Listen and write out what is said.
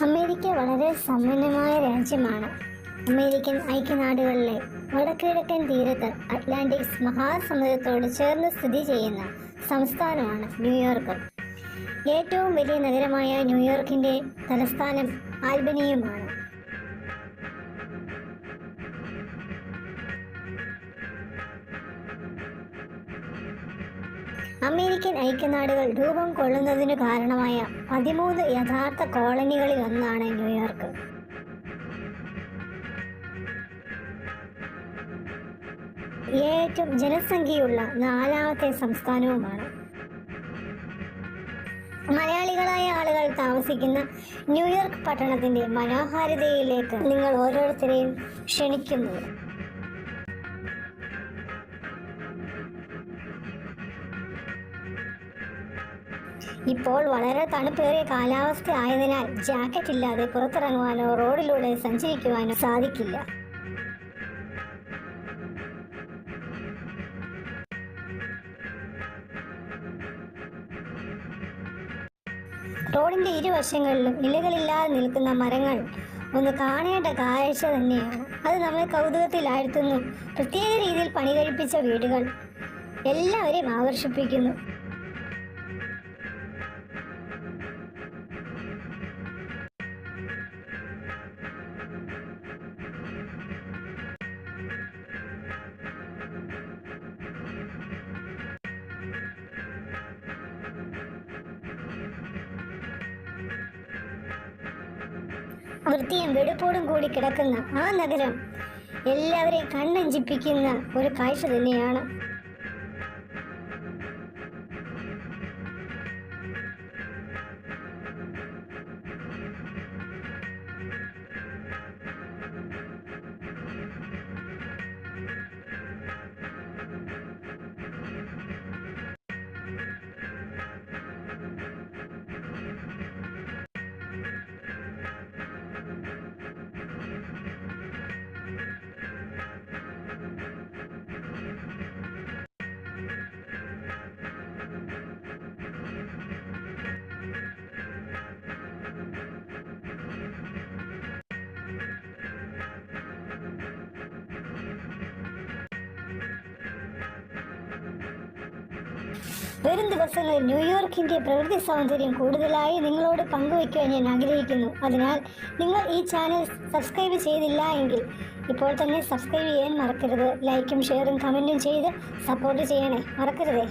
America വളരെ സമ്പന്നമായ രാജ്യമാണ്. അമേരിക്കൻ ഐക്യനാടുകളിലെ വടക്കുകിഴക്കൻ തീരത്ത് അറ്റ്ലാന്റിക് മഹാസമുദ്രത്തോട് ചേർന്ന് സ്ഥിതി ചെയ്യുന്ന സംസ്ഥാനമാണ് ന്യൂയോർക്ക്. ഏറ്റവും വലിയ നഗരമായ ന്യൂയോർക്കിന്റെ തലസ്ഥാനം ആൽബനിയുമാണ്. അമേരിക്കൻ ഐക്യനാടുകൾ രൂപം കൊള്ളുന്നതിനു കാരണമായ 13 യഥാർത്ഥ കോളനികളിൽ ഒന്നാണ് ന്യൂയോർക്ക്. ഏറ്റവും ജനസംഖ്യയുള്ള 4ാമത്തെ സംസ്ഥാനവുമാണ്. മലയാളികളായ ആളുകൾ താമസിക്കുന്ന ന്യൂയോർക്ക് പട്ടണത്തിന്റെ മനോഹാരിതയിലേക്ക് നിങ്ങൾ ഓരോരുത്തരെയും ക്ഷണിക്കുന്നു. ഇപ്പോൾ വളരെ തണുപ്പേറിയ കാലാവസ്ഥ ആയതിനാൽ ജാക്കറ്റ് ഇല്ലാതെ പുറത്തിറങ്ങുവാനോ റോഡിലൂടെ സഞ്ചരിക്കുവാനോ സാധിക്കില്ല. റോഡിന്റെ ഇരുവശങ്ങളിലും ഇലകളില്ലാതെ നിൽക്കുന്ന മരങ്ങൾ ഒന്ന് കാണേണ്ട കാഴ്ച തന്നെയാണ്. അത് നമ്മെ കൗതുകത്തിലാഴ്ത്തുന്നു. പ്രത്യേക രീതിയിൽ പണി കഴിപ്പിച്ച വീടുകൾ എല്ലാവരെയും ആകർഷിപ്പിക്കുന്നു. വൃത്തിയും വെടുപ്പോടും കൂടി കിടക്കുന്ന ആ നഗരം എല്ലാവരെയും കണ്ണഞ്ചിപ്പിക്കുന്ന ഒരു കാഴ്ച തന്നെയാണ്. വരും ദിവസങ്ങളിൽ ന്യൂയോർക്കിന്റെ പ്രകൃതി സൗന്ദര്യം കൂടുതലായി നിങ്ങളോട് പങ്കുവയ്ക്കുവാൻ ഞാൻ ആഗ്രഹിക്കുന്നു. അതിനാൽ നിങ്ങൾ ഈ ചാനൽ സബ്സ്ക്രൈബ് ചെയ്തില്ല എങ്കിൽ ഇപ്പോൾ തന്നെ സബ്സ്ക്രൈബ് ചെയ്യാൻ മറക്കരുത്. ലൈക്കും ഷെയറും കമൻറ്റും ചെയ്ത് സപ്പോർട്ട് ചെയ്യണേ, മറക്കരുതേ.